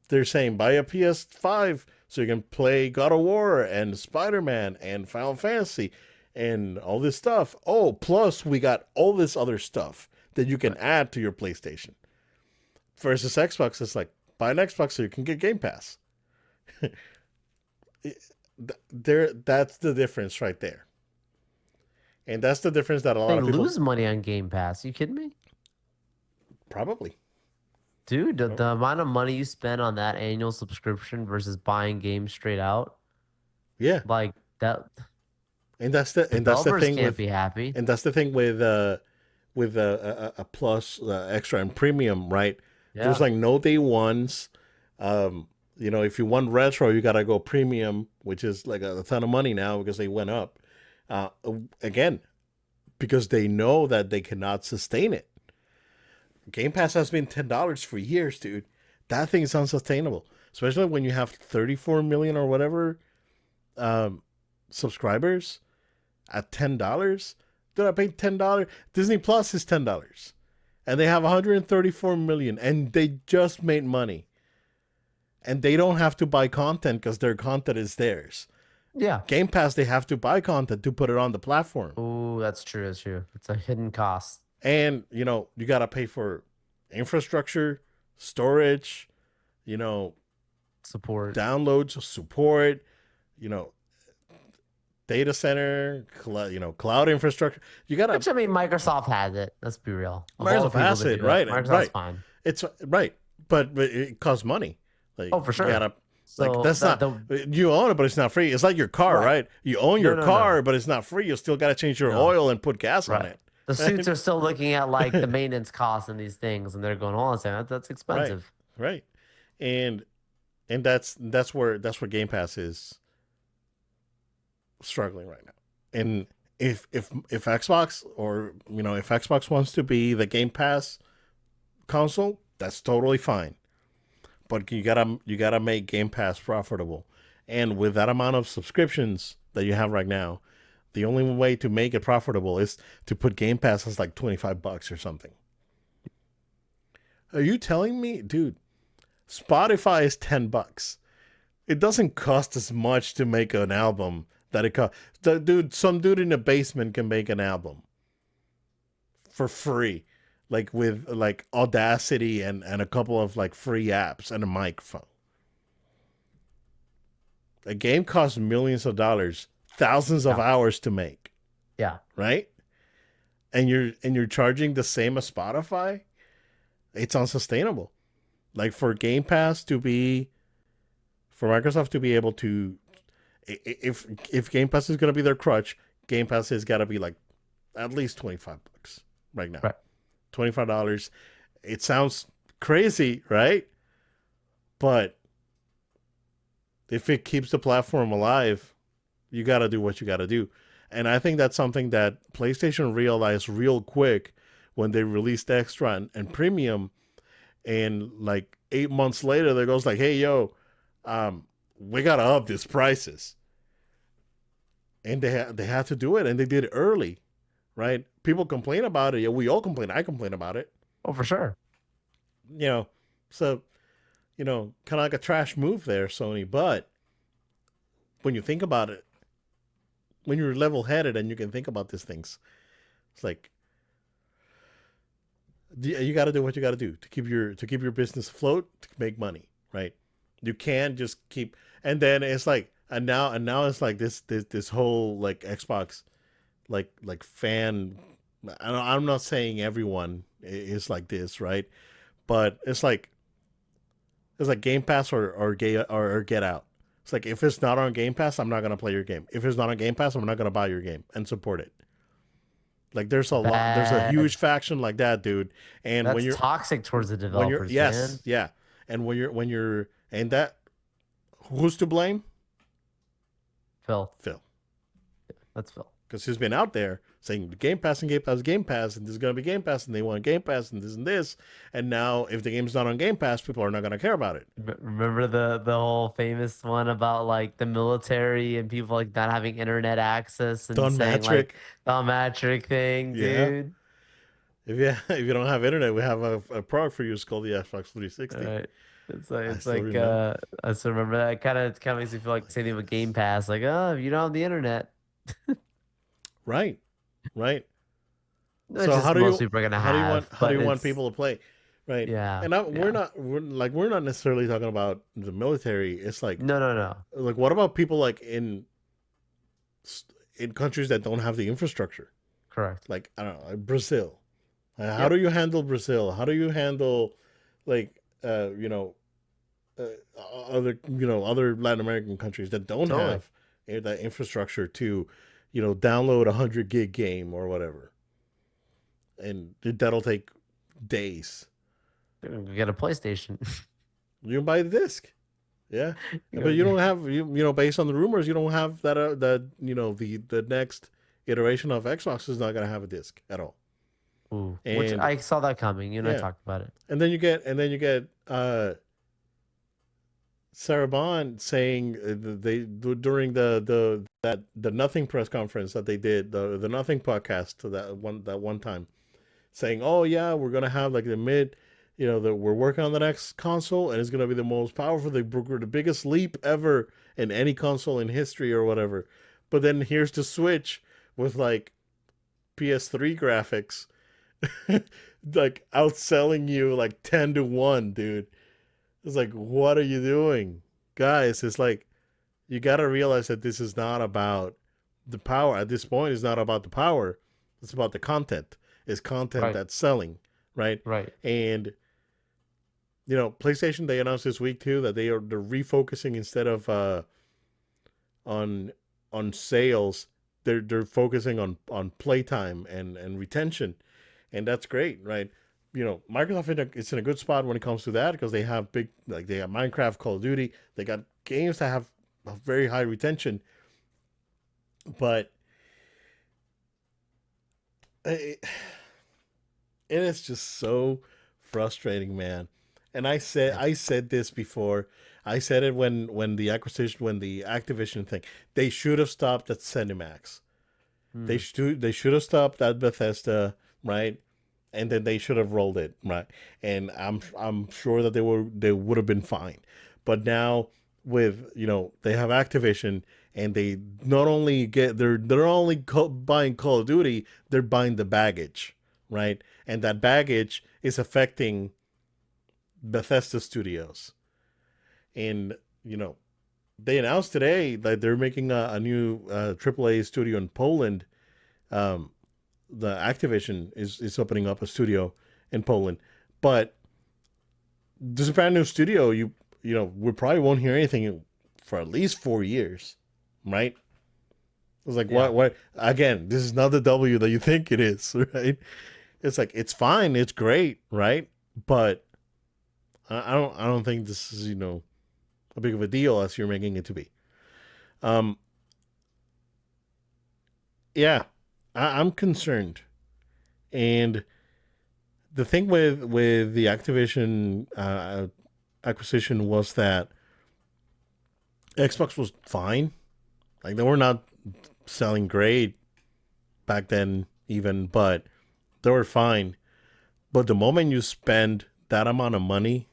They're saying buy a PS5 so you can play God of War and Spider-Man and Final Fantasy and all this stuff. Oh, plus we got all this other stuff that you can Right. add to your PlayStation. Versus Xbox, it's like buy an Xbox so you can get Game Pass. That's the difference right there, and that's the difference that a lot They of people lose money on Game Pass. You kidding me? probably. Dude, the amount of money you spend on that annual subscription versus buying games straight out, Yeah, like that, and that's the developers thing can't with be happy. and that's the thing with a plus extra and premium, right? There's Yeah. like no day ones. If you want retro, you gotta go premium, which is like a ton of money now because they went up. Uh, Again, because they know that they cannot sustain it. Game Pass has been $10 for years, dude. That thing is unsustainable, especially when you have 34 million or whatever um, subscribers at $10. Dude, I paid $10. Disney Plus is $10, and they have 134 million, and they just made money, and they don't have to buy content because their content is theirs. Yeah. Game Pass, they have to buy content to put it on the platform, Oh, that's true. That's true. It's a hidden cost. and you gotta pay for infrastructure, storage, you know, Support. downloads, support, you know, data center, cloud infrastructure. You gotta Which I mean, Microsoft has it. Let's be real. Of all the Microsoft people that Asset, do it, right? Microsoft's Right. fine. It's right, but it costs money. Like Oh, for you sure. gotta like So that's not the you own it, but it's not free. It's like your car, right. right? You own No, your no, no, car, but it's not free. You still gotta change your no. oil and put gas on Right. it. The suits are still looking at like the maintenance costs and these things, and they're going, "Hold on a second, that's Right, expensive." right, and that's where Game Pass is struggling right now. And if Xbox or if Xbox wants to be the Game Pass console, that's totally fine. But you gotta make Game Pass profitable. And with that amount of subscriptions that you have right now, the only way to make it profitable is to put Game Pass as like $25 or something. Are you telling me, dude? Spotify is $10. It doesn't cost as much to make an album that it costs. Some dude in the basement can make an album for free, like with like Audacity and a couple of like free apps and a microphone. A game costs millions of dollars, thousands of Yeah. hours to make, Yeah. right? and you're charging the same as Spotify. It's unsustainable. Like for Game Pass to be for Microsoft to be able to if Game Pass is going to be their crutch, Game Pass has got to be like at least $25 right now. Right. $25. It sounds crazy, right? But if it keeps the platform alive, you got to do what you got to do. And I think that's something that PlayStation realized real quick when they released Extra and Premium. And like 8 months later, they goes like, "Hey, yo, we gotta up these prices." And they had to do it, and they did it early, right? People complain about it. Yeah, we all complain. I complain about it. Oh, for sure. You know, so kind of like a trash move there, Sony. But when you think about it, when you're level headed and you can think about these things, it's like you got to do what you got to do to keep your business afloat, to make money, right? You can't just keep. And then it's like and now it's like this whole like Xbox fan. I'm not saying everyone is like this, right? But it's like Game Pass or Get Out. It's like if it's not on Game Pass, I'm not gonna play your game. If it's not on Game Pass, I'm not gonna buy your game and support it. Like there's a huge That's faction like that, dude. And that's toxic towards the when you're developers, yes, man. yeah, and when you're and that who's to blame? Phil. Phil, That's Phil. because he's been out there saying Game Pass and Game Pass, Game Pass, and this is gonna be Game Pass, and they want Game Pass and this, and now if the game's not on Game Pass, people are not gonna care about it. Remember the whole famous one about like the military and people like not having internet access and Don saying like Matrick, the metric thing, yeah. dude. If you if you don't have internet, we have a product for you. It's called the Xbox 360. Right. It's like I still remember. I still remember that. Kind of makes me feel like the same thing with Game Pass. Like, oh, if you don't have the internet, Right, right. which So just most people are gonna have. how do But you want it's people to play, right? yeah, And yeah. we're not necessarily talking about the military. It's No, no, no. like what about people like in countries that don't have the infrastructure? Correct. Like I don't know, like Brazil. How do Yep. you handle Brazil? How do you handle like uh, other other Latin American countries that don't Totally. have that infrastructure to download 100 gig game or whatever, and that'll take days. Get a PlayStation. You can buy the disc, yeah, You but you know, don't have based on the rumors, you don't have that the next iteration of Xbox is not gonna have a disc at all, ooh, which and I saw that coming. You and I yeah, talked about it. and then you get Sarah Bond saying they during the Nothing press conference that they did the Nothing podcast that one time saying, oh yeah, we're gonna have like the mid, that we're working on the next console and it's gonna be the most powerful, the biggest leap ever in any console in history or whatever. But then here's the Switch with like PS3 graphics, like outselling you like 10-1, dude. It's like, what are you doing, guys? It's like you got to realize that this is not about the power. At this point, it's not about the power. It's about the content. It's content Right. that's selling, right? Right. And PlayStation, they announced this week too that they're refocusing instead of on sales. They're focusing on playtime and retention, and that's great, right? Microsoft is in a good spot when it comes to that because they have they have Minecraft, Call of Duty. They got games that have a very high retention, but it, it is just so frustrating, man. And Yep. I said this before. I said it when the Activision thing. They should have stopped at Cinemax. Hmm. They should have stopped at Bethesda, right? And then they should have rolled it, right? And I'm sure that they would have been fine. But now with they have Activision, and they not only get they're only buying Call of Duty, they're buying the baggage, right? And that baggage is affecting Bethesda Studios. And they announced today that they're making a new AAA studio in Poland, um, the Activision is opening up a studio in Poland, but this is a brand new studio. We probably won't hear anything for at least 4 years, right? It's like Yeah. what again? This is not the W that you think it is, right? It's like it's fine, it's great, right? But I don't think this is a big of a deal as you're making it to be. Um, yeah, I'm concerned, and the thing with the Activision acquisition was that Xbox was fine. Like they were not selling great back then, even, but they were fine. But the moment you spend that amount of money,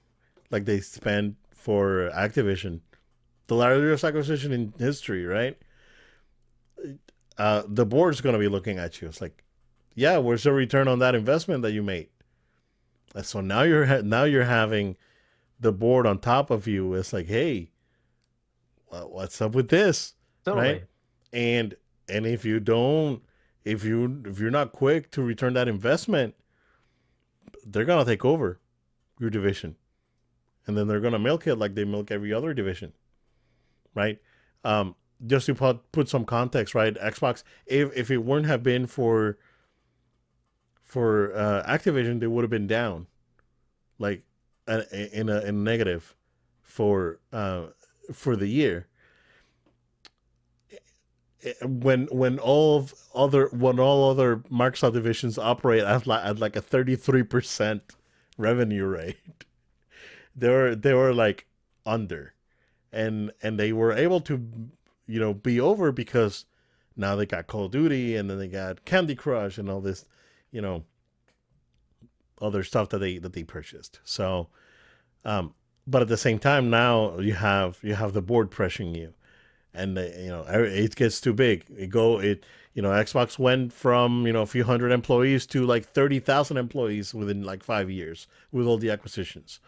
like they spent for Activision, the largest acquisition in history, right? The board's going to be looking at you. It's like, yeah, where's the return on that investment that you made? And so now you're having the board on top of you. It's like, hey, what's up with this, right? Totally. And if you don't, if you're not quick to return that investment, they're gonna take over your division, and then they're gonna milk it like they milk every other division, right? Um, just to put some context, right? Xbox, if it wouldn't have been for Activision, they would have been down, like in a negative for the year. When all other Microsoft divisions operate at like a 33% revenue rate, they were like under, and they were able to be over because now they got Call of Duty, and then they got Candy Crush and all this you know other stuff that they purchased. So um but at the same time, now you have the board pressuring you, and it gets too big. Xbox went from a few hundred employees to like 30,000 employees within like 5 years with all the acquisitions.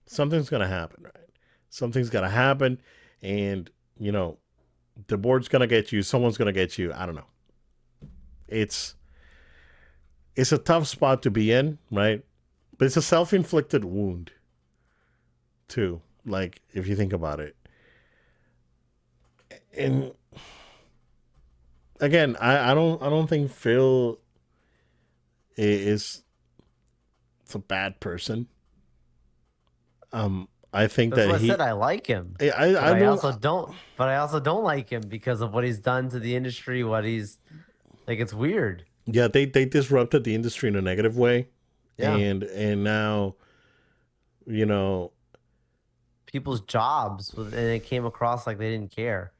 Something's gonna happen, right? Something's gonna happen, and the board's gonna get you. Someone's gonna get you. I don't know. It's it's a tough spot to be in, right? But it's a self-inflicted wound too. Like if you think about it, and again, I don't think Phil is a bad person. I think That's that what I said. he, I like him, I but I I don't, also don't. But I also don't like him because of what he's done to the industry. What he's like, it's weird. yeah, they disrupted the industry in a negative way, Yeah, and now you know, people's jobs, and it came across like they didn't care.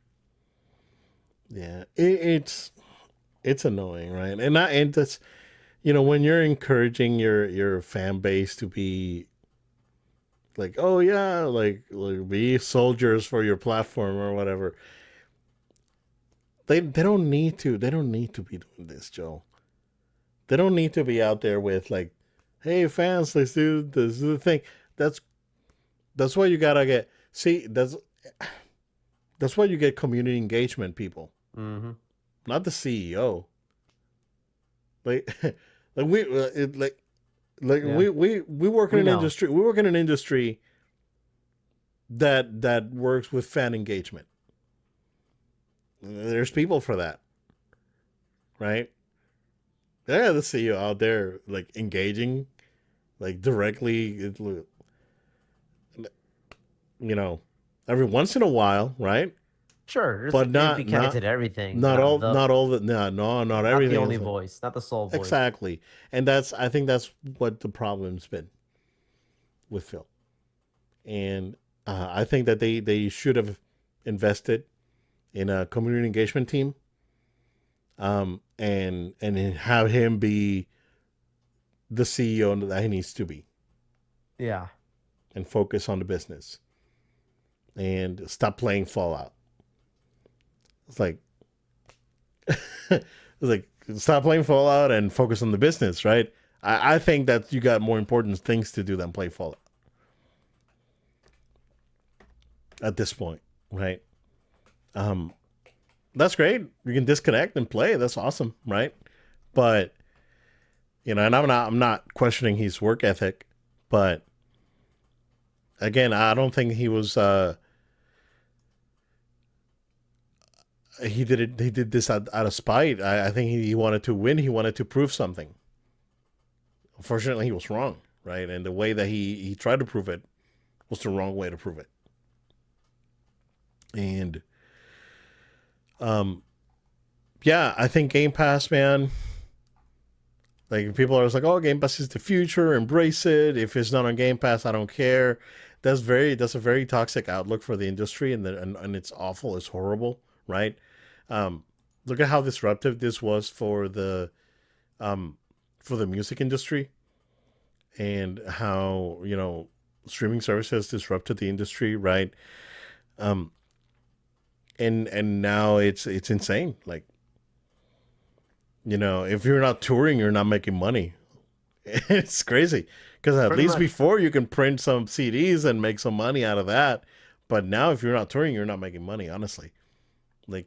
yeah, it's annoying, right? And that's when you're encouraging your fan base to be like, oh yeah, like be soldiers for your platform or whatever. They don't need to be doing this, Joe. They don't need to be out there with like, hey fans, let's do the thing. That's that's why you gotta get see that's why you get community engagement people, Hmm. not the CEO. Like like we it, like Yeah, we work in we an know. industry. We work in an industry that works with fan engagement. There's people for that, right? Yeah, the CEO out there like engaging, like directly, you know, every once in a while, right? Sure, But it'd not be connected not to everything, not all not all the no not not the everything only is like voice, not the sole voice. exactly, and I think that's what the problem's been with Phil, and I think that they should have invested in a community engagement team, and have him be the CEO that he needs to be, Yeah, and focus on the business and stop playing Fallout. It's like it's like stop playing Fallout and focus on the business, right? I think that you got more important things to do than play Fallout at this point, right? Um, that's great. You can disconnect and play. That's awesome, right? But and I'm not questioning his work ethic, but again, I don't think he was he did it. He did this out of spite. I think he wanted to win. He wanted to prove something. Unfortunately, he was wrong, right? And the way that he tried to prove it was the wrong way to prove it. And um, yeah, I think Game Pass, man. Like people are just like, oh, Game Pass is the future. Embrace it. If it's not on Game Pass, I don't care. That's a very toxic outlook for the industry, and it's awful. It's horrible, right? Um, Look at how disruptive this was um, for the music industry, and how streaming services disrupted the industry, right? Um, and now it's insane. Like if you're not touring, you're not making money. It's crazy because at Pretty least much. before you can print some CDs and make some money out of that, but now if you're not touring, you're not making money. Honestly, like,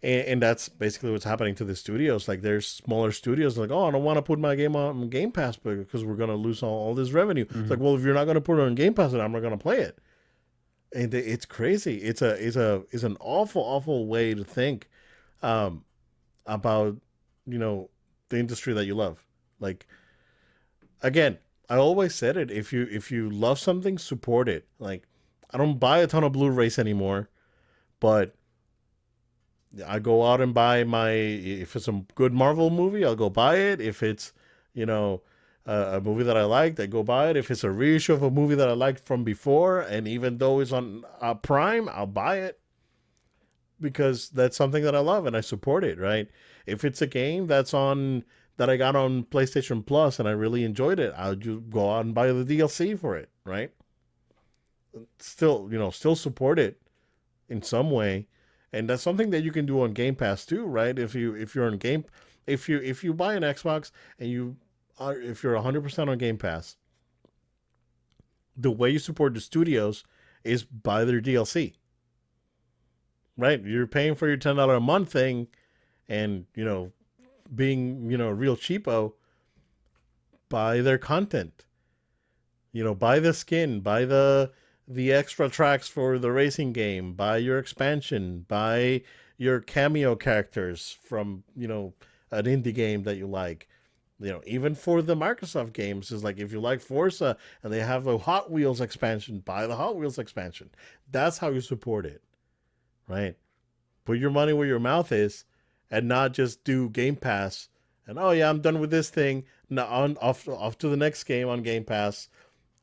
and that's basically what's happening to the studios. Like, there's smaller studios like, oh, I don't want to put my game on Game Pass because we're gonna lose all this revenue. It's Hmm. like, well, if you're not gonna put it on Game Pass, then I'm not gonna play it. And it's crazy. It's an awful way to think um, about the industry that you love. Like, again, I always said it. If you love something, support it. Like, I don't buy a ton of Blu-rays anymore, but I go out and buy my. If it's a good Marvel movie, I'll go buy it. If it's you know a movie that I liked, I go buy it. If it's a reissue of a movie that I liked from before, and even though it's on Prime, I'll buy it because that's something that I love and I support it. Right? If it's a game that I got on PlayStation Plus and I really enjoyed it, I'll just go out and buy the DLC for it. Right? Still, still support it in some way, and that's something that you can do on Game Pass too, right? If you're on Game, if you buy an Xbox and if you're 100% on Game Pass, the way you support the studios is buy their DLC, right? You're paying for your $10 a month thing, and being real cheapo, buy their content. Buy the skin, buy the extra tracks for the racing game, buy your expansion, buy your cameo characters from an indie game that you like. Even for the Microsoft games, is like if you like Forza and they have a Hot Wheels expansion, buy the Hot Wheels expansion. That's how you support it, right? Put your money where your mouth is, and not just do Game Pass and, oh yeah, I'm done with this thing. Now on off to the next game on Game Pass,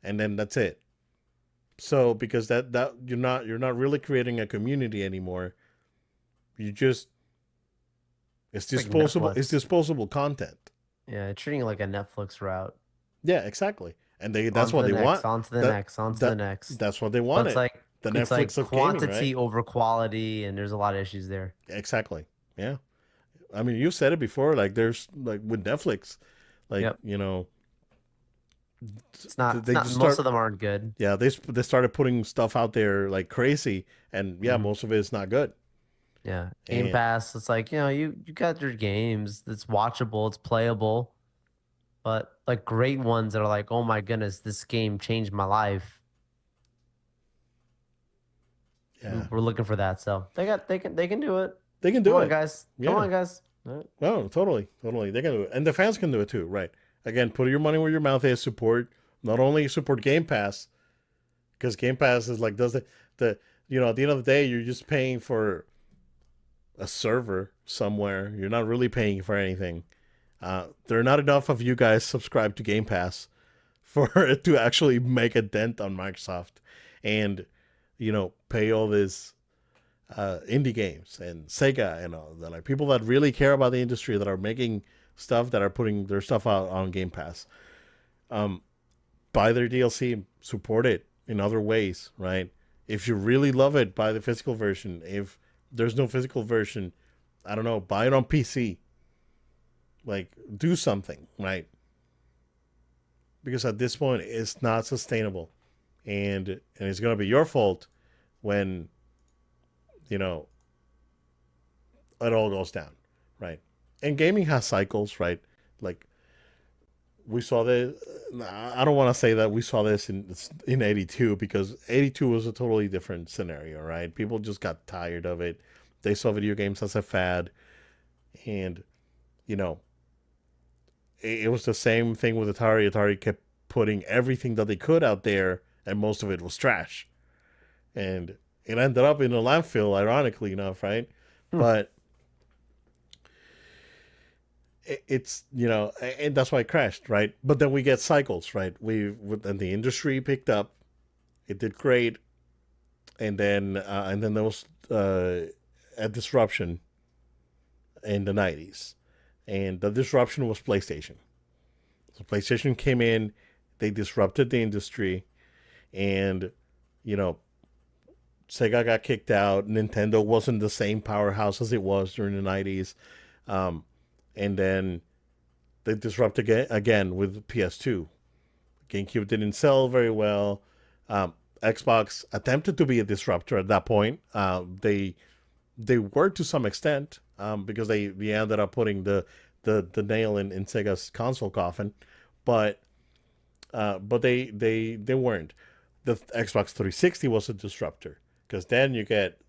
and then that's it. So because that you're not really creating a community anymore. You just it's It's like disposable it's Netflix. disposable content. Yeah, treating it like a Netflix route. Yeah, exactly. And that's On to what the they next, want. on to the That next, on to the that next. that's what they But it's wanted. like The it's Netflix like of gaming, right? quantity over quality, and there's a lot of issues there. Exactly. Yeah. I mean, you said it before. Like, there's like with Netflix, like Yep. It's they not just most of start. them aren't good. Yeah, they started putting stuff out there like crazy, and yeah, Hmm. most of it is not good. Yeah. Game And Pass, it's like, you got your games, it's watchable, it's playable, but like great ones that are like, oh my goodness, this game changed my life. yeah, We're looking for that. So they can do it. they can Come do on, it. guys. Come Yeah. on, guys. All right. Oh, totally, totally. They can do it, and the fans can do it too, right? Again, put your money where your mouth is. Support not only support Game Pass, because Game Pass is like does the at the end of the day you're just paying for a server somewhere. You're not really paying for anything. There are not enough of you guys subscribed to Game Pass for it to actually make a dent on Microsoft, and pay all this indie games and Sega and all that, like people that really care about the industry that are making stuff that are putting their stuff out on Game Pass. Um, Buy their DLC, support it in other ways, right? If you really love it, buy the physical version. If there's no physical version, I don't know, buy it on PC. Like, do something, right? Because at this point, it's not sustainable, and it's gonna be your fault when you know it all goes down, right? and gaming has cycles, right? Like we saw the. I don't want to say that we saw this in '82 because '82 was a totally different scenario, right? People just got tired of it. They saw video games as a fad, and you know, it was the same thing with Atari. Atari kept putting everything that they could out there, and most of it was trash. And it ended up in a landfill, ironically enough, right? Hmm. But it's and that's why it crashed, right? But then we get cycles, right? And the industry picked up, it did great, and then there was a disruption in the '90s, and the disruption was PlayStation. So PlayStation came in, they disrupted the industry, and you know Sega got kicked out. Nintendo wasn't the same powerhouse as it was during the '90s, um, and then they disrupted again with PS2. GameCube didn't sell very well. Xbox attempted to be a disruptor at that point. They were to some extent because they ended up putting the nail in Sega's console coffin, but they weren't. The Xbox 360 was a disruptor because then you get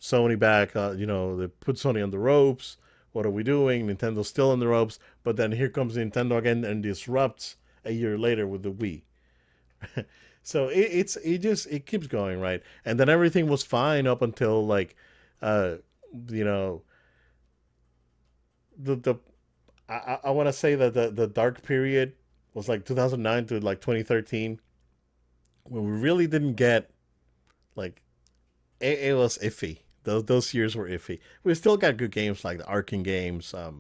Sony back. They put Sony on the ropes. What are we doing? Nintendo's still on the ropes, but then here comes Nintendo again and disrupts a year later with the Wii. So it keeps going, right, and then everything was fine up until like, uh, you know, the I want to say that the dark period was like 2009 to like 2013 when we really didn't get like it was iffy. Those years were iffy. We still got good games like the Arkham games. I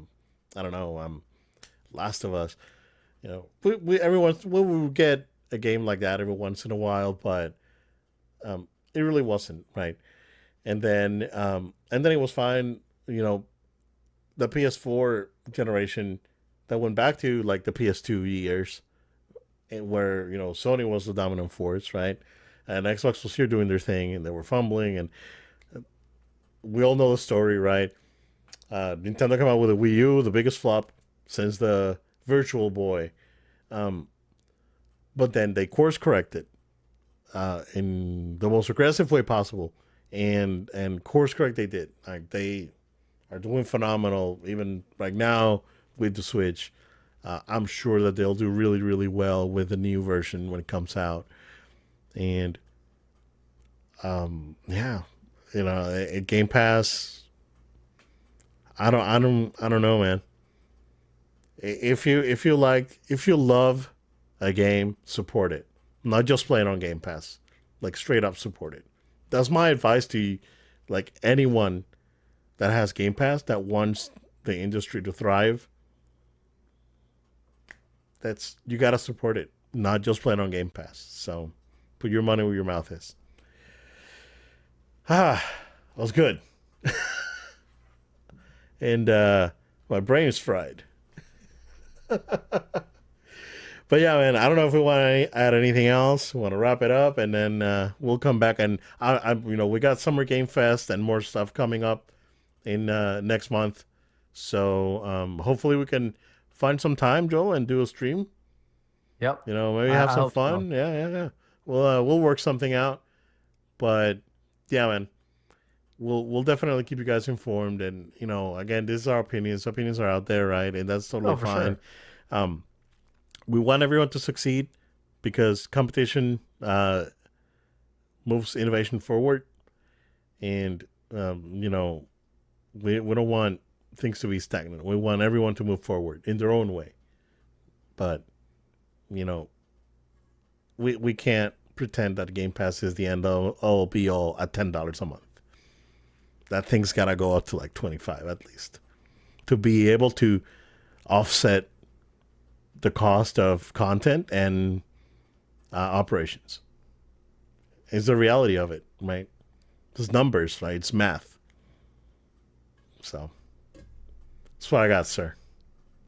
don't know. Last of Us. We would get a game like that every once in a while, but it really wasn't right. And then it was fine. You know, the PS4 generation that went back to like the PS2 years, where Sony was the dominant force, right? And Xbox was here doing their thing, and they were fumbling, and we all know the story, right? Nintendo came out with a Wii U, the biggest flop since the Virtual Boy. Um, but then they course corrected in the most aggressive way possible, and course correct they did. Like they are doing phenomenal even right now with the Switch. I'm sure that they'll do really really well with the new version when it comes out. And yeah, Game Pass. I don't know, man. If you love a game, support it. Not just play it on Game Pass. Like straight up support it. That's my advice to like anyone that has Game Pass that wants the industry to thrive. That's you gotta support it. Not just play it on Game Pass. So put your money where your mouth is. Ah, that was good. And my brain is fried. But yeah, man, I don't know if we want to add anything else. We want to wrap it up, and then we'll come back. And we got Summer Game Fest and more stuff coming up in next month. So hopefully we can find some time, Joel, and do a stream. Yep. Maybe have I some hope so. fun. Yeah, yeah, yeah. We'll work something out. But yeah, man, we'll definitely keep you guys informed. And again, this is our opinions. Opinions are out there, right? And that's totally Oh, for fine. sure. Um, we want everyone to succeed because competition moves innovation forward, and we don't want things to be stagnant. We want everyone to move forward in their own way. But you know, we can't pretend that Game Pass is the end all be all at $10 a month. That thing's gotta go up to like 25 at least to be able to offset the cost of content and operations. Is the reality of it, right? It's numbers, right? It's math. So that's what I got, sir.